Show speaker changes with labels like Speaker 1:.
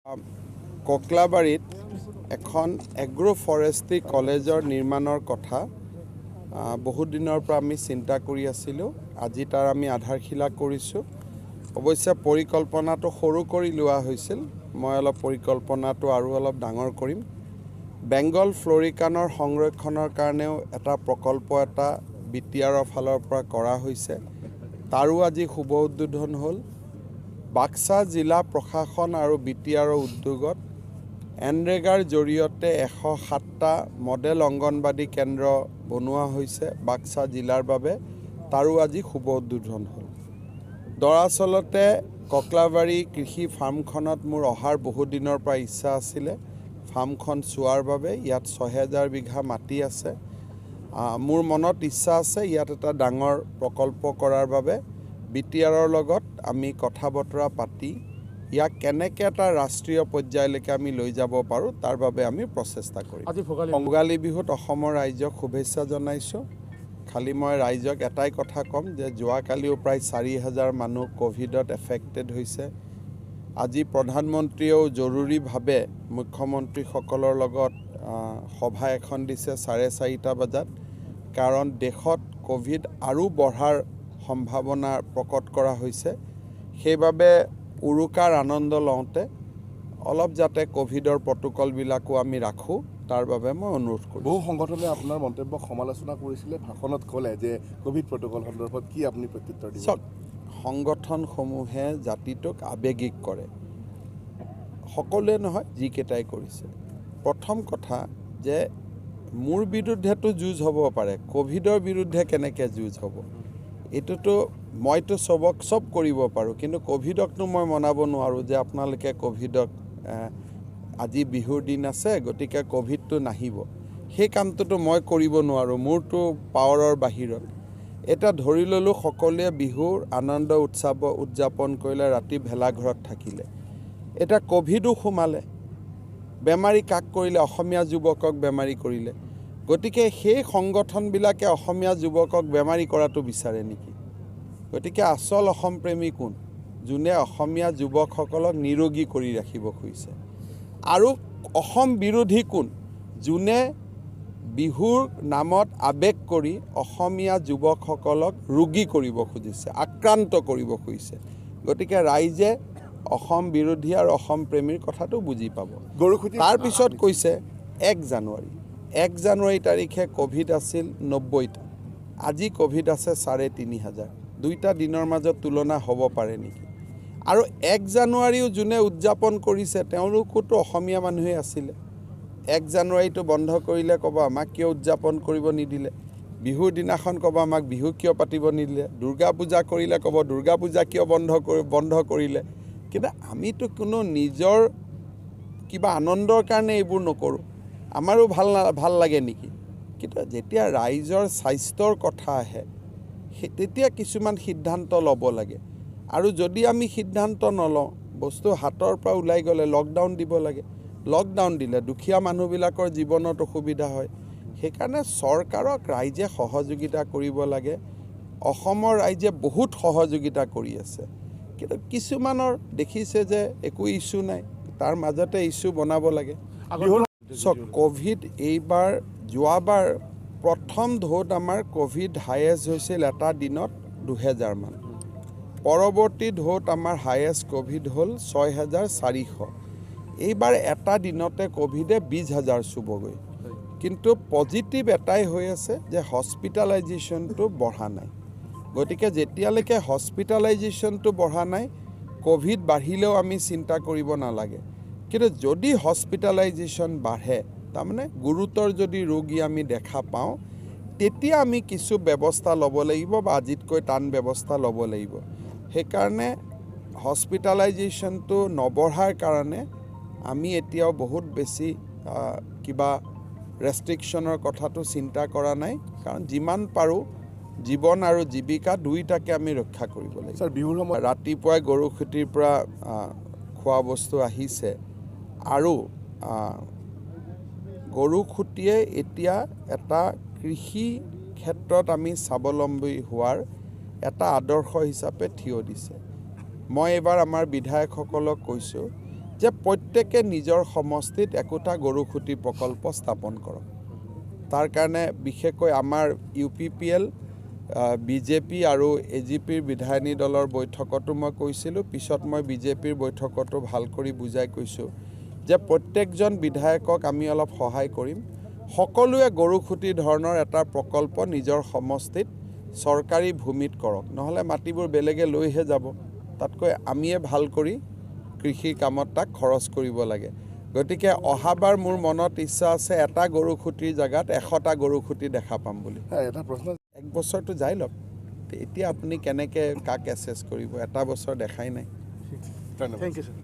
Speaker 1: ককলাবাৰীত এখন এগ্ৰোফৰেষ্ট্ৰি কলেজৰ নিৰ্মাণৰ কথা বহুত দিনৰ পৰা আমি চিন্তা কৰি আছিলোঁ। আজি তাৰ আমি আধাৰশিলা কৰিছোঁ। অৱশ্যে পৰিকল্পনাটো সৰু কৰি লোৱা হৈছিল। মই অলপ পৰিকল্পনাটো আৰু অলপ ডাঙৰ কৰিম। বেংগল ফ্লৰিকানৰ সংৰক্ষণৰ কাৰণেও এটা প্ৰকল্প এটা BTRৰ ফালৰ পৰা কৰা হৈছে। তাৰো আজি শুভ উদ্বোধন হ'ল। বাক্সা জিলা প্ৰশাসন আৰু BTRৰ উদ্যোগত এনৰেগাৰ জৰিয়তে 107টা মডেল অংগনবাদী কেন্দ্ৰ বনোৱা হৈছে বাক্সা জিলাৰ বাবে। তাৰো আজি শুভ উদ্বোধন হ'ল। দৰাচলতে ককলাবাৰী কৃষি ফাৰ্মখনত মোৰ অহাৰ বহুত দিনৰ পৰা ইচ্ছা আছিলে। ফাৰ্মখন চোৱাৰ বাবে ইয়াত 6000 বিঘা মাটি আছে। মোৰ মনত ইচ্ছা আছে ইয়াত এটা ডাঙৰ প্ৰকল্প কৰাৰ বাবে। BTRৰ লগত আমি কথা বতৰা পাতি ইয়াক কেনেকৈ এটা ৰাষ্ট্ৰীয় পৰ্যায়লৈকে আমি লৈ যাব পাৰোঁ তাৰ বাবে আমি প্ৰচেষ্টা কৰিম। ভোগালী বিহুত অসমৰ ৰাইজক শুভেচ্ছা জনাইছোঁ। খালি মই ৰাইজক এটাই কথা ক'ম যে যোৱাকালিও প্ৰায় 4000 মানুহ ক'ভিডত এফেক্টেড হৈছে। আজি প্ৰধানমন্ত্ৰীয়েও জৰুৰীভাৱে মুখ্যমন্ত্ৰীসকলৰ লগত সভা এখন দিছে 4:30 বজাত। কাৰণ দেশত ক'ভিড আৰু বঢ়াৰ সম্ভাৱনা প্ৰকট কৰা হৈছে। সেইবাবে উৰুকাৰ আনন্দ লওঁতে অলপ যাতে ক'ভিডৰ প্ৰট'কলবিলাকো আমি ৰাখোঁ তাৰ বাবে মই অনুৰোধ কৰোঁ।
Speaker 2: বহু সংগঠনে আপোনাৰ মন্তব্যক সমালোচনা কৰিছিলে, ভাষণত ক'লে যে ক'ভিড প্ৰট'কল সন্দৰ্ভত কি আপুনি প্ৰত্যুত্তৰ দিব?
Speaker 1: সংগঠনসমূহে জাতিটোক আৱেগিক কৰে। সকলোৱে নহয়, যিকেইটাই কৰিছে। প্ৰথম কথা যে মোৰ বিৰুদ্ধেতো যুঁজ হ'ব পাৰে, ক'ভিডৰ বিৰুদ্ধে কেনেকৈ যুঁজ হ'ব? এইটোতো মইতো চব কৰিব পাৰোঁ, কিন্তু ক'ভিডকনো মই মনাব নোৱাৰোঁ যে আপোনালোকে ক'ভিডক আজি বিহুৰ দিন আছে গতিকে ক'ভিডটো নাহিব। সেই কামটোতো মই কৰিব নোৱাৰোঁ, মোৰতো পাৱাৰৰ বাহিৰত। এটা ধৰি ল'লোঁ সকলোৱে বিহুৰ আনন্দ উদযাপন কৰিলে, ৰাতি ভেলাঘৰত থাকিলে। এটা ক'ভিডো সোমালে। বেমাৰী কাক কৰিলে? অসমীয়া যুৱকক বেমাৰী কৰিলে। গতিকে সেই সংগঠনবিলাকে অসমীয়া যুৱকক বেমাৰী কৰাটো বিচাৰে নেকি? গতিকে আচল অসম প্ৰেমী কোন? যোনে অসমীয়া যুৱকসকলক নিৰোগী কৰি ৰাখিব খুজিছে। আৰু অসম বিৰোধী কোন? যোনে বিহুৰ নামত আৱেগ কৰি অসমীয়া যুৱকসকলক ৰোগী কৰিব খুজিছে, আক্ৰান্ত কৰিব খুজিছে। গতিকে ৰাইজে অসম বিৰোধী আৰু অসম প্ৰেমীৰ কথাটো বুজি পাব। তাৰপিছত কৈছে 1 জানুৱাৰী তাৰিখে ক'ভিড আছিল 90টা। আজি ক'ভিড আছে 3500। দুইটা দিনৰ মাজত তুলনা হ'ব পাৰে নেকি? আৰু 1 জানুৱাৰীও যোনে উদযাপন কৰিছে তেওঁলোকোতো অসমীয়া মানুহেই আছিলে। 1 জানুৱাৰীটো বন্ধ কৰিলে ক'ব আমাক কিয় উদযাপন কৰিব নিদিলে। বিহুৰ দিনাখন ক'ব আমাক বিহু কিয় পাতিব নিদিলে। দুৰ্গা পূজা কৰিলে ক'ব দুৰ্গা পূজা কিয় বন্ধ কৰিলে। কিন্তু আমিতো কোনো নিজৰ কিবা আনন্দৰ কাৰণে এইবোৰ নকৰোঁ। আমাৰো ভাল লাগে নেকি? কিন্তু যেতিয়া ৰাইজৰ স্বাস্থ্যৰ কথা আহে তেতিয়া কিছুমান সিদ্ধান্ত ল'ব লাগে। আৰু যদি আমি সিদ্ধান্ত নলওঁ, বস্তু হাতৰ পৰা ওলাই গ'লে লকডাউন দিব লাগে। লকডাউন দিলে দুখীয়া মানুহবিলাকৰ জীৱনত অসুবিধা হয়। সেইকাৰণে চৰকাৰক ৰাইজে সহযোগিতা কৰিব লাগে। অসমৰ ৰাইজে বহুত সহযোগিতা কৰি আছে। কিন্তু কিছুমানৰ দেখিছে যে একো ইছ্যু নাই, তাৰ মাজতে ইছ্যু বনাব লাগে। ক'ভিড এইবাৰ যোৱাবাৰ প্ৰথম ঢৌত আমাৰ ক'ভিড হায়েষ্ট হৈছিল এটা দিনত 2000 মান। পৰৱৰ্তী ঢৌত আমাৰ হায়েষ্ট ক'ভিড হ'ল 6400। এইবাৰ এটা দিনতে ক'ভিডে 20000 চুবগৈ। কিন্তু পজিটিভ এটাই হৈ আছে যে হস্পিটেলাইজেশ্যনটো বঢ়া নাই। গতিকে যেতিয়ালৈকে হস্পিটেলাইজেশ্যনটো বঢ়া নাই, ক'ভিড বাঢ়িলেও আমি চিন্তা কৰিব নালাগে। কিন্তু যদি হস্পিটেলাইজেশ্যন বাঢ়ে, তাৰমানে গুৰুতৰ যদি ৰোগী আমি দেখা পাওঁ, তেতিয়া আমি কিছু ব্যৱস্থা ল'ব লাগিব বা আজিতকৈ টান ব্যৱস্থা ল'ব লাগিব। সেইকাৰণে হস্পিটেলাইজেশ্যনটো নবঢ়াৰ কাৰণে আমি এতিয়াও বহুত বেছি কিবা ৰেষ্ট্ৰিকশ্যনৰ কথাটো চিন্তা কৰা নাই। কাৰণ যিমান পাৰোঁ জীৱন আৰু জীৱিকা দুয়োটাকে আমি ৰক্ষা কৰিব লাগিব।
Speaker 2: বিহুৰ সময়ত
Speaker 1: ৰাতিপুৱাই গৰুখুটিৰ পৰা খোৱা বস্তু আহিছে আৰু গৰুখুটিয়ে এতিয়া এটা কৃষি ক্ষেত্ৰত আমি স্বাৱলম্বী হোৱাৰ এটা আদৰ্শ হিচাপে থিয় দিছে। মই এইবাৰ আমাৰ বিধায়কসকলক কৈছোঁ যে প্ৰত্যেকে নিজৰ সমষ্টিত একোটা গৰু খুঁটি প্ৰকল্প স্থাপন কৰক। তাৰ কাৰণে বিশেষকৈ আমাৰ UPPL BJP আৰু AGPৰ বিধায়িনী দলৰ বৈঠকতো মই কৈছিলোঁ, পিছত মই BJPৰ বৈঠকতো ভাল কৰি বুজাই কৈছোঁ যে প্ৰত্যেকজন বিধায়কক আমি অলপ সহায় কৰিম, সকলোৱে গৰু খুঁটি ধৰণৰ এটা প্ৰকল্প নিজৰ সমষ্টিত চৰকাৰী ভূমিত কৰক, নহ'লে মাটিবোৰ বেলেগে লৈহে যাব, তাতকৈ আমিয়ে ভাল কৰি কৃষিৰ কামত তাক খৰচ কৰিব লাগে। গতিকে অহাবাৰ মোৰ মনত ইচ্ছা আছে এটা গৰু খুঁটিৰ জেগাত 100টা গৰু খুঁটি দেখা পাম বুলি।
Speaker 2: এটা প্ৰশ্ন,
Speaker 1: 1 বছৰটো যাই লওক, এতিয়া আপুনি কেনেকৈ কাক এছেছ কৰিব, এটা বছৰ দেখাই নাই।
Speaker 2: ধন্যবাদ।
Speaker 3: Thank you, sir.